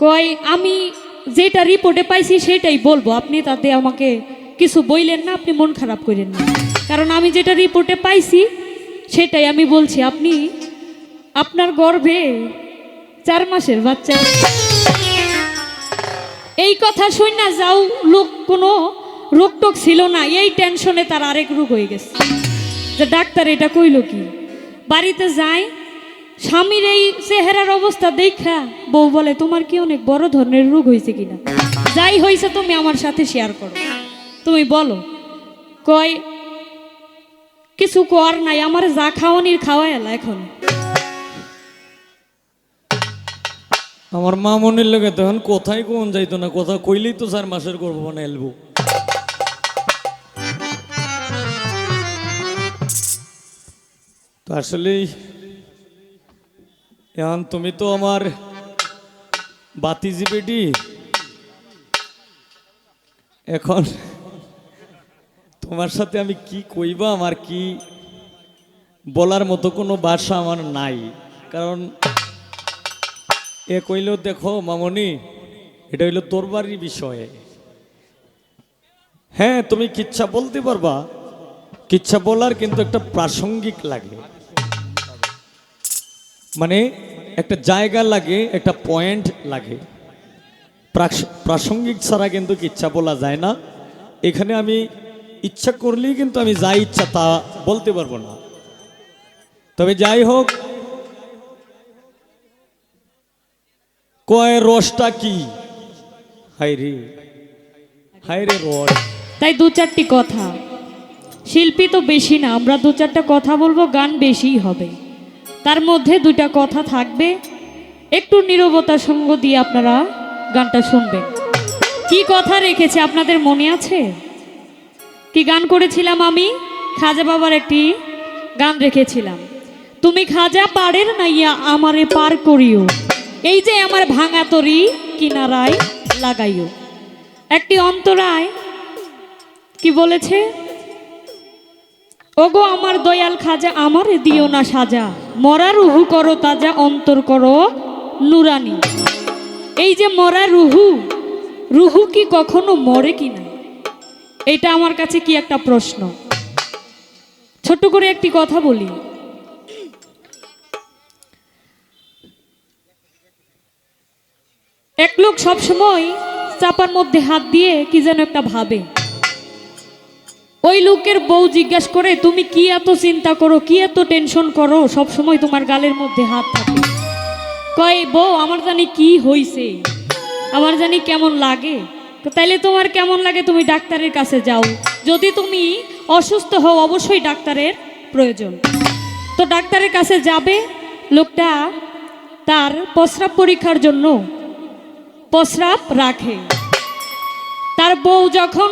কয় আমি যেটা রিপোর্টে পাইছি সেটাই বলবো, আপনি তাতে আমাকে কিছু বইলেন না, আপনি মন খারাপ করেন না, কারণ আমি যেটা রিপোর্টে পাইছি সেটাই আমি বলছি। আপনি আপনার গর্ভে 4 মাসের বাচ্চা। এই কথা শুন না যাও, লোক কোনো রোগ টোক ছিল না, এই টেনশনে তার আরেক রোগ হয়ে গেছে যে ডাক্তার এটা কইল কি। বাড়িতে যায়, স্বামীর এই চেহারার অবস্থা দেখা বউ বলে তোমার কি অনেক বড় ধরনের রোগ হয়েছে কিনা, যাই হয়েছে তুমি আমার সাথে শেয়ার করো, তুমি বলো। কয় কিছু কর নাই, আমার যা খাওয়ানির খাওয়াই এলা। এখন আমার মা মনের লোকে তখন কোথায় কোন যাইতো না, কথা কইলেই তো 4 মাসের গর্ভ বানাই এলবো। তো আসলেই এখন তুমি তো আমার বাতিজি বেটি, এখন তোমার সাথে আমি কি কইবা, আমার কি বলার মতো কোনো ভাষা আমার নাই। কারণ এ কইল দেখো মামনি, এটা হইল তোর বাড়ির বিষয়ে। হ্যাঁ তুমি কিচ্ছা বলতে পারবা, কিচ্ছা বলার কিন্তু একটা প্রাসঙ্গিক লাগে, মানে একটা জায়গা লাগে, একটা পয়েন্ট লাগে। প্রাসঙ্গিক ছাড়া কিন্তু কিচ্ছা বলা যায় না। এখানে আমি ইচ্ছা করলেই কিন্তু আমি যা ইচ্ছা তা বলতে পারবো না। তবে যাই হোক, কয় রসটা কি, হাইরে হাইরে রস। তাই 2-4টি কথা, শিল্পী তো বেশি না, আমরা 2-4টা কথা বলবো, গান বেশিই হবে, তার মধ্যে 2টা কথা থাকবে, একটু নীরবতা সঙ্গ দিয়ে আপনারা গানটা শুনবেন। কি কথা রেখেছে আপনাদের মনে আছে? কি গান করেছিলাম আমি? খাজা বাবার একটি গান রেখেছিলাম, তুমি খাজা পাড়ের নাইয়া আমারে পার করিও, এই যে আমার ভাঙা তরি কিনারায় লাগাইও। একটি অন্তরায় কি বলেছে? ওগো আমার দয়াল খাজা আমারে দিও না সাজা, মরা রুহু করো তাজা অন্তর করো নুরানি। এই যে মরা রুহু, রুহু কি কখনো মরে কিনা, এটা আমার কাছে কি একটা প্রশ্ন। ছোট্ট করে একটি কথা বলি, এক লোক সবসময় চাপার মধ্যে হাত দিয়ে কি যেন একটা ভাবে। ওই লোকের বউ জিজ্ঞাসা করে তুমি কি এত চিন্তা করো, কি এত টেনশন করো, সব সময় তোমার গালের মধ্যে হাত থাকে। কয় বউ আমার জানি কি হইছে, আমার জানি কেমন লাগে। তো তাইলে তোমার কেমন লাগে, তুমি ডাক্তারের কাছে যাও, যদি তুমি অসুস্থ হও অবশ্যই ডাক্তারের প্রয়োজন। তো ডাক্তারের কাছে যাবে, লোকটা তার প্রস্রাব পরীক্ষার জন্য প্রস্রাব রাখে। তার বউ যখন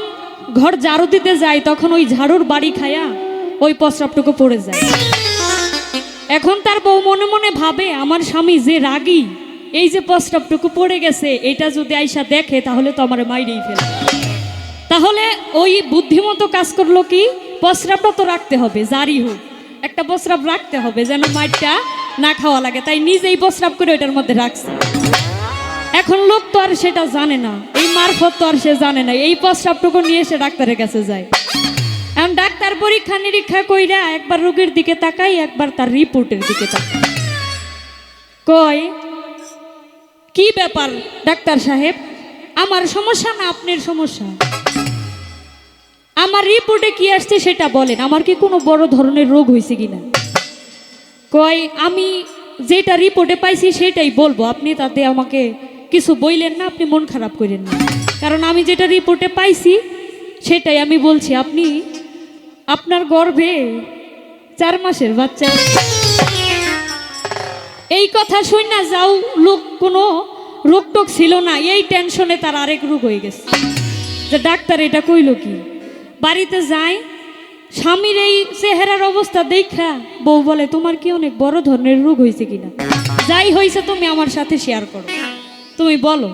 ঘর ঝাড়ু দিতে যায় তখন ওই ঝাড়ুর বাড়ি খায়া ওই প্রস্রাবটুকু পড়ে যায়। এখন তার বউ মনে মনে ভাবে আমার স্বামী যে রাগী, এই যে প্রস্রাবটুকু পড়ে গেছে এটা যদি আইসা দেখে তাহলে তো আমার মাইরেই ফেলে। তাহলে ওই বুদ্ধিমতো কাজ করলো কি, প্রস্রাবটা তো রাখতে হবে, জারি হোক একটা প্রস্রাব রাখতে হবে যেন মাইরটা না খাওয়া লাগে, তাই নিজেই প্রস্রাব করে ওইটার মধ্যে রাখছে। এখন লোক তো আর সেটা জানে না, এই মারফত তো আর সে জানে না, এই প্রস্রাবটুকু নিয়ে সে ডাক্তারের কাছে যায়। এখন ডাক্তার পরীক্ষা নিরীক্ষা কইরা একবার রোগীর দিকে তাকাই, একবার তার রিপোর্টের দিকে তাকাই। কয় কি ব্যাপার ডাক্তার সাহেব, আমার সমস্যা না আপনার সমস্যা? আমার রিপোর্টে কি আসছে সেটা বলেন, আমার কি কোনো বড় ধরনের রোগ হয়েছে কিনা? কয় আমি যেটা রিপোর্টে পাইছি সেটাই বলবো, আপনি তাতে আমাকে কিছু বইলেন না, আপনি মন খারাপ করেন না, কারণ আমি যেটা রিপোর্টে পাইছি সেটাই আমি বলছি। আপনি আপনার গর্ভে 4 মাসের বাচ্চা। এই কথা শুন না যাও, লোক কোনো রোগ টোক ছিল না, এই টেনশনে তার আরেক রোগ হয়ে গেছে যে ডাক্তার এটা কইল কি। বাড়িতে যায়, স্বামীর এই চেহারার অবস্থা দেখা বউ বলে তোমার কি অনেক বড় ধরনের রোগ হয়েছে কিনা, যাই হয়েছে তুমি আমার সাথে শেয়ার করো, তুমি বলো।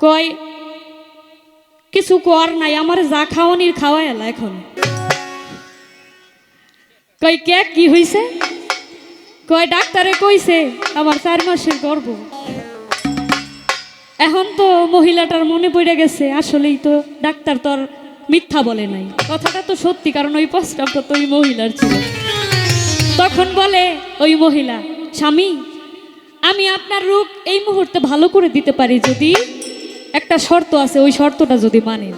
কয় কিছু কর নাই, আমার যা খাওয়ানির খাওয়াই এলা। এখন কয় কে কি হয়েছে? কয় ডাক্তারে কইছে আমার 4 মাসের গর্ভ। মহিলাটার মনে পড়ে গেছে আসলেই তো ডাক্তার তো আর মিথ্যা বলে নাই, কথাটা তো সত্যি, কারণ ওই প্রস্তাবটা তো ওই মহিলার ছিল। তখন বলে ওই মহিলা, স্বামী আমি আপনার রোগ এই মুহূর্তে ভালো করে দিতে পারি, যদি একটা শর্ত আছে, ওই শর্তটা যদি মানেন।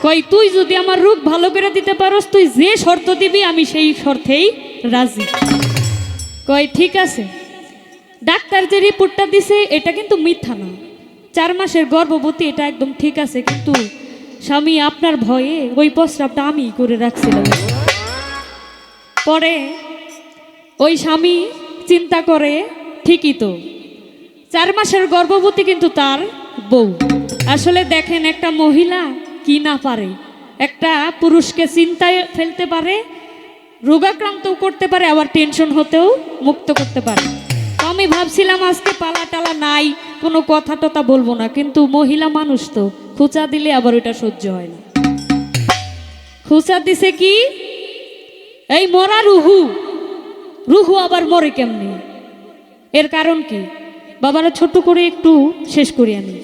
কই তুই যদি আমার রোগ ভালো করে দিতে পারস, তুই যে শর্ত দিবি আমি সেই শর্তেই রাজি। কই ঠিক আছে। ডাক্তার যে রিপোর্টটা দিছে এটা কিন্তু মিথ্যা না, 4 মাসের গর্ভবতী, এটা একদম ঠিক আছে, কিন্তু স্বামী আপনার ভয়ে ওই প্রস্রাবটা আমি করে রাখছিলাম। পরে ওই স্বামী চিন্তা করে, ঠিকই তো 4 মাসের গর্ভবতী কিন্তু তার বউ। আসলে দেখেন একটা মহিলা কি না পারে, একটা পুরুষকে চিন্তায় ফেলতে পারে, রোগাক্রান্তও করতে পারে, আবার টেনশন হতেও মুক্ত করতে পারে। তো আমি ভাবছিলাম আজকে পালা টালা নাই, কোনো কথা টথা বলবো না, কিন্তু মহিলা মানুষ তো খুচা দিলে আবার ওটা সহ্য হয় না। খুচা দিছে কি, এই মরা রুহু, রুহু আবার মরে কেমনি, এর কারণ কি বাবারা ছোট করে একটু শেষ করি আমি।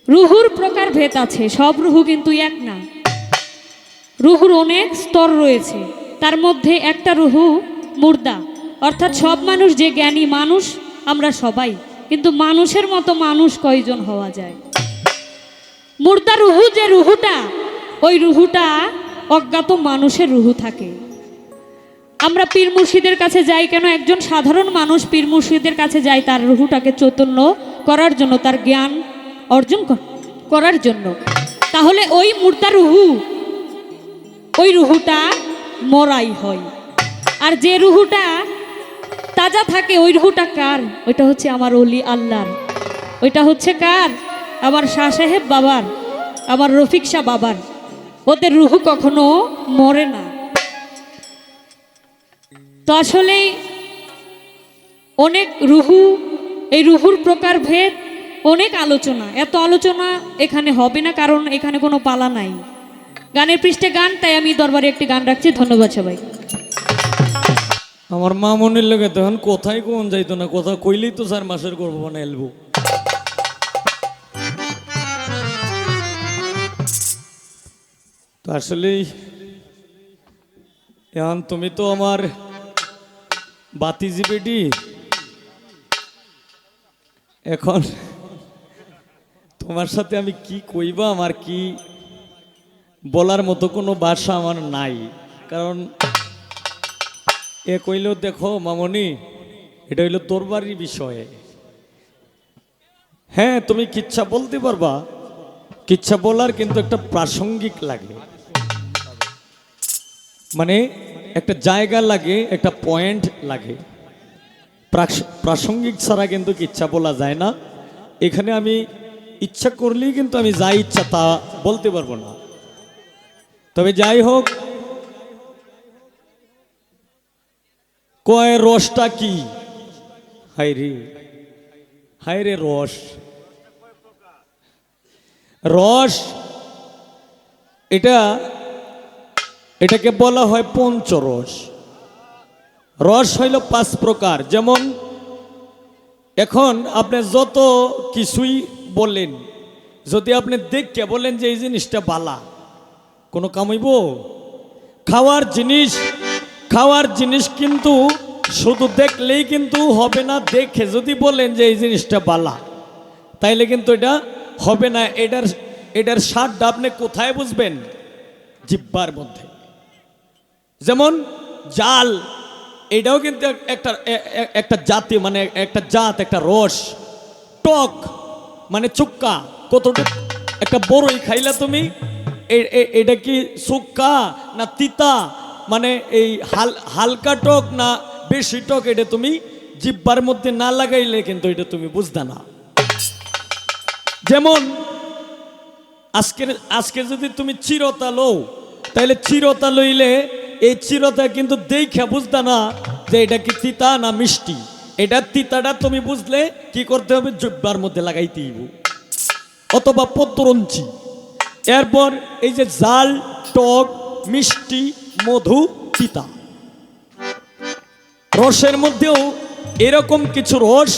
রুহুর প্রকার ভেদ আছে, সব রুহু কিন্তু এক না, রুহুর অনেক স্তর রয়েছে। তার মধ্যে একটা রুহু মুর্দা, অর্থাৎ সব মানুষ যে জ্ঞানী মানুষ আমরা সবাই, কিন্তু মানুষের মতো মানুষ কয়জন হওয়া যায়। মুর্দা রুহু যে রুহুটা, ওই রুহুটা অজ্ঞাত মানুষের রুহু থাকে। আমরা পীর মুর্শিদের কাছে যাই কেন, একজন সাধারণ মানুষ পীর মুর্শিদের কাছে যায় তার রুহুটাকে চৈতন্য করার জন্য, তার জ্ঞান অর্জন করার জন্য। তাহলে ওই মুর্দা রুহু, ওই রুহুটা মরাই হয়, আর যে রুহুটা তাজা থাকে ওই রুহুটা কার, ওইটা হচ্ছে আমার ওলি আল্লাহর। ওইটা হচ্ছে কার, আমার শাহ সাহেব বাবার, আমার রফিক শাহ বাবার। ওদের রুহু কখনো মরে না। তো আসলে অনেক রুহু, এই রুহুর প্রকার ভেদ, অনেক আলোচনা, এত আলোচনা এখানে হবে না, কারণ এখানে কোনো পালা নাই। গানের পৃষ্ঠে গান, তাই আমি দরবারে একটি গান রাখছি। ধন্যবাদ সবাই। আমার মা মনের লোকে তখন কোথায় কোন যাইতো না, কথা কইলেই তো 4 মাসের গর্ভ বানাই এলবো। তো আসলেই এখন তুমি তো আমার বাতিজি বেটি, এখন তোমার সাথে আমি কি কইবা, আমার কি বলার মতো কোনো ভাষা আমার নাই। কারণ এ কইল, দেখো মামনি এটা হইলো তোর বাড়ির বিষয়ে। হ্যাঁ তুমি কিচ্ছা বলতে পারবা, কিচ্ছা বলার কিন্তু একটা প্রাসঙ্গিক লাগে, মানে একটা জায়গা লাগে, একটা পয়েন্ট লাগে। প্রাসঙ্গিক ছাড়া কিন্তু কিচ্ছা বলা যায় না। এখানে আমি ইচ্ছা করলেই কিন্তু আমি যা ইচ্ছা তা বলতে পারবো না। তবে যাই হোক, কয় রসটা কি, হায়রে হায়রে রস, রস এটাকে বলা হয় পঞ্চরস। রস হইল 5 প্রকার। যেমন এখন আপনি যত কিছুই বললেন, যদি আপনি দেখে বলেন যে এই জিনিসটা বালা, কোনো কামাইব? খাওয়ার জিনিস কিন্তু শুধু দেখলেই কিন্তু হবে না, দেখে যদি বলেন যে এই জিনিসটা বালা, তাইলে কিন্তু এটা হবে না। এটার স্বাদটা আপনি কোথায় বুঝবেন? জিহ্বার মধ্যে। যেমন জাল, এটাও কিন্তু একটা জাতি, মানে একটা জাত, একটা রস। টক মানে চুক্কা, কতটুকু একটা বড়ই খাইলা তুমি, এটা কি চুক্কা না তিতা, মানে এই হালকা টক না বেশি টক, এটা তুমি জিহ্বার মধ্যে না লাগাইলে কিন্তু এটা তুমি বুঝতে না। যেমন আজকে যদি তুমি চিরতা লও, তাহলে চিরতা লইলে এই চিরতা কিন্তু দেখে বুঝতে না যে এটা কি তিতা না মিষ্টি। এটা তিতাটা তুমি বুঝলে কি করতে হবে? জিহ্বার মধ্যে লাগাইতে হইব, অথবা পত্রঞ্চি। এরপর এই যে জাল, টক, মিষ্টি, মধু, তিতা, রসের মধ্যেও এরকম কিছু রস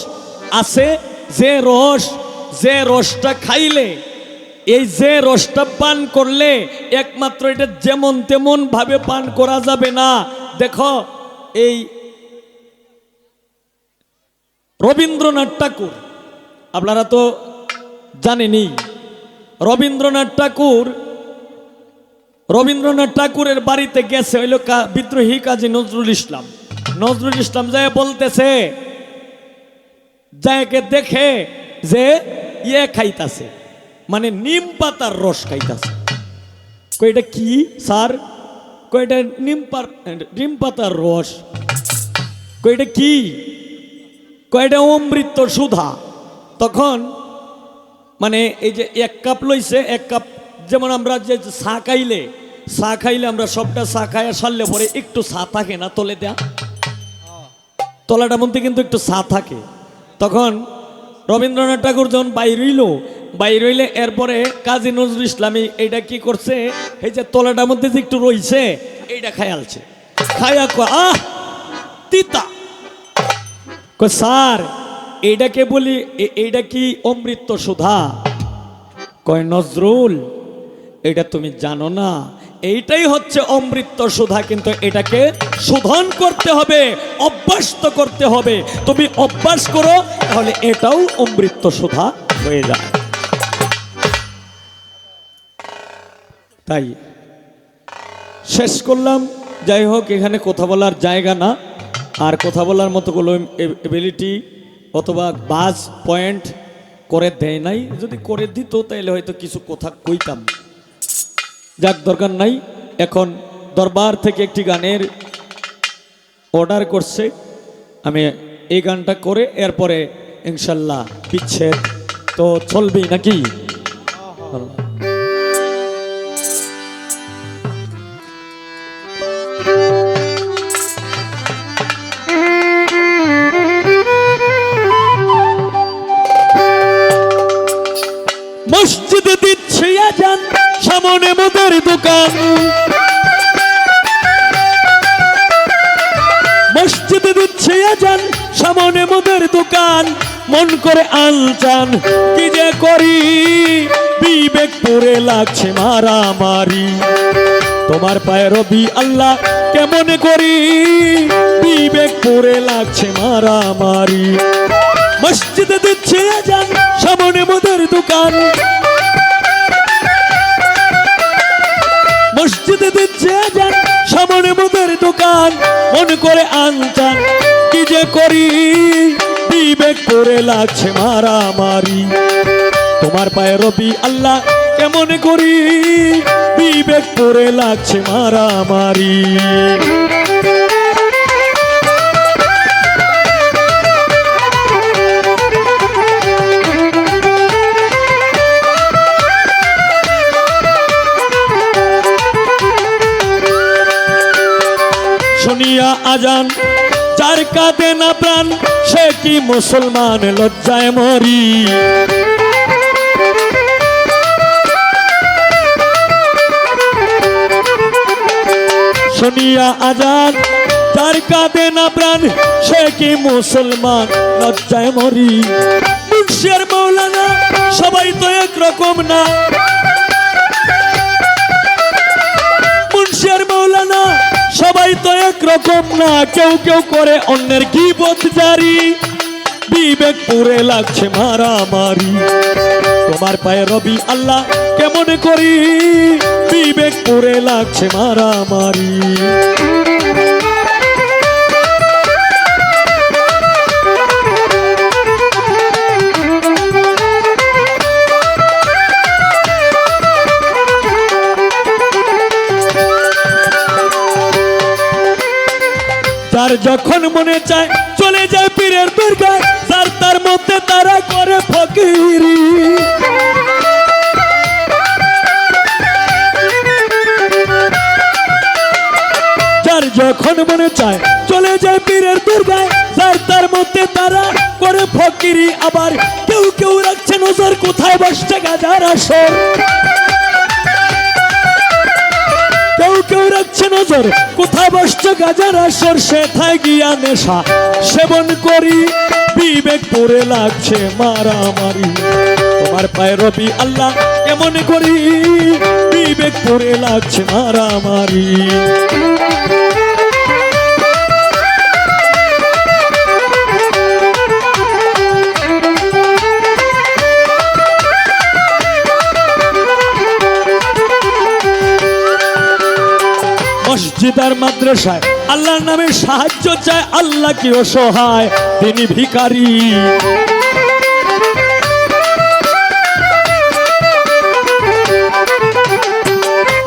আছে যে রস যে রসটা খাইলে, এই যে রসটা পান করলে একমাত্র এটা যেমন তেমন ভাবে পান করা যাবে না। দেখো এই রবীন্দ্রনাথ ঠাকুর, আপনারা তো জানেনই, রবীন্দ্রনাথ ঠাকুরের বাড়িতে গেছে হইল বিদ্রোহী কাজী নজরুল ইসলাম। নজরুল ইসলাম যায় বলতেছে, যাকে দেখে যে ইয়ে খাইতাছে, মানে নিম পাতার রস খাইতাছে। কইটা কি স্যার? কইটা নিম পাতার রস। কইটা কি? কয়টা অমৃত সুধা। তখন মানে এই যে এক কাপ লইছে, এক কাপ, যেমন আমরা যে চা খাইলে আমরা সবটা চা খাইয়া সারলে পরে একটু চা থাকে না তলে দেয়া, তলাটার মধ্যে কিন্তু একটু চা থাকে। তখন রবীন্দ্রনাথ ঠাকুর যখন বাইর হইলে এরপরে কাজী নজরুল ইসলামী এইটা কি করছে, এই যে তলাটার মধ্যে যে একটু রইছে এইটা খায়ালছে। খায়া আহ তিতা। স্যার এইটাকে বলি, এইটা কি অমৃত সুধা? কয় নজরুল, এটা তুমি জানো না, এইটাই হচ্ছে অমৃত সুধা, কিন্তু এটাকে শোধন করতে হবে, অভ্যাস তো করতে হবে। তুমি অভ্যাস করো, তাহলে এটাও অমৃত সুধা হয়ে যায়। তাই শেষ করলাম। যাই হোক, এখানে কথা বলার জায়গা না, আর কথা বলার মতো কোনো এবিলিটি অথবা বাজ পয়েন্ট করে দেয় নাই। যদি করে দিত তাহলে হয়তো কিছু কথা কইতাম, যাক দরকার নাই। এখন দরবার থেকে একটি গানের অর্ডার করছে, আমি এই গানটা করে এরপরে ইনশাল্লাহ বিচ্ছেদ তো চলবেই নাকি। মসজিদে দিচ্ছে আজান, সামনে মুদের দোকান। মসজিদে দিচ্ছে আজান, সামনে মুদের দোকান। মন করে আনচান, কি যে করি, বিবেক পড়ে লাগছে মারামারি। তোমার পায়ে রবি আল্লাহ, কেমন করি, বিবেক পড়ে লাগছে মারামারি। মসজিদে দিচ্ছে আজান, সামনে মুদের দোকান। মসজিদে দিচ্ছে আজান, সামনে মুদের দোকান। মন করে আনচান, কি যে করি, বিবেক করে লাগছে মারামারি। তোমার পায়ে রবি আল্লাহ, কেমন করি, বিবেক করে লাগছে মারামারি। শুনিয়া আজান, যার কাঁদে না প্রাণ, সে কি মুসলমান, লজ্জায় মরি। শুনিয়া আজান, যার কাঁদে না প্রাণ, সে কি মুসলমান, লজ্জায় মরি। মুন্সি আর মৌলানা সবাই তো একরকম না। মুন্সি আর মৌলানা সবাই তো একরকম না। কেউ কেউ করে অন্যের গীবত জারি, বিবেক পুরে লাগছে মারামারি। তোমার পায়ে রবি আল্লাহ, কেমন করি, বিবেক পুরে লাগছে মারামারি। যার যখন মনে চায় চলে যায় পীরের দরগায়, যার তার মধ্যে তারা করে ফকিরি। যার যখন মনে চায় চলে যায় পীরের দরগায়, যার তার মধ্যে তারা করে ফকিরি। আবার কেউ কেউ রাখছে নজর, কোথায় বসছে গাজার আসর। কেউ কেউ রাখছে নজর, কোথায় বসছে গাজার আসর। সেথায় গিয়া নেশা সেবন করি, বিবেক পড়ে লাগছে মারামারি। তোমার পায়ে রবি আল্লাহ কেমন করি বিবেক করে লাগছে মারামারি। মসজিদ আর মাদ্রাসায় আল্লাহর নামে সাহায্য চায়, আল্লাহ কি অসহায় তিনি ভিখারি।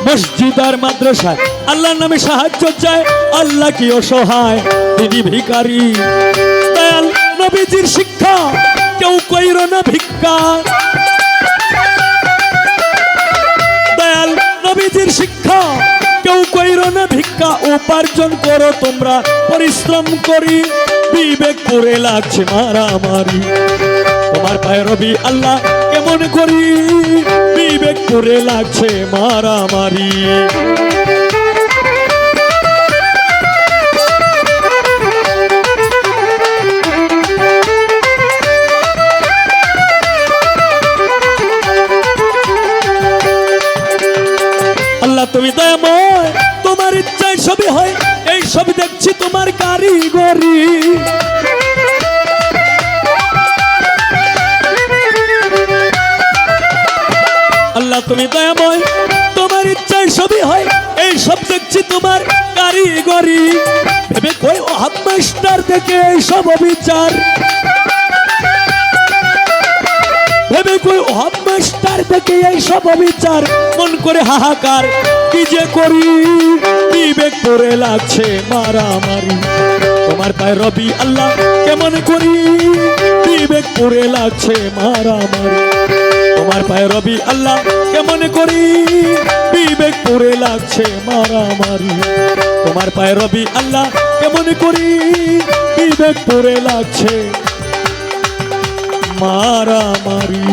মসজিদ আর মাদ্রাসায় আল্লাহর নামে সাহায্য চায়, আল্লাহ কি অসহায় তিনি ভিখারি। দয়াল নবীজির শিক্ষা কেউ কইরো না ভিক্ষা, দয়াল নবীজির শিক্ষা কেউ কইরো না ভিক্ষা। উপার্জন করো তোমরা পরিশ্রম করি, বিবেক করে লাগছে মারামারি। তোমার পায়ে রবি আল্লাহ কেমন করি বিবেক করে লাগছে মারামারি। আল্লাহ তুমি দয়াময়, তোমার ইচ্ছায় সবই হয়, এই সব দেখছি তোমার কারিগরি। আল্লাহ তুমি দয়াময়, তোমার ইচ্ছায় সবই হয়, এই সব দেখছি তোমার কারিগরি। ভেবে কই ও হাত মাস্টার দেখে এই সব অবিচার, ভেবে কই ও হাত মাস্টার দেখে এই সব অবিচার। মন করে হাহাকার কি যে করি বিবেক করে লাগছে মারামারি। তোমার পায়ে রবি আল্লাহ কেমন করি বিবেক করে লাগছে মারামারি। তোমার পায়ে রবি আল্লাহ কেমন করি বিবেক করে লাগছে মারামারি। তোমার পায়ে রবি আল্লাহ কেমন করি বিবেক করে লাগছে মারামারি।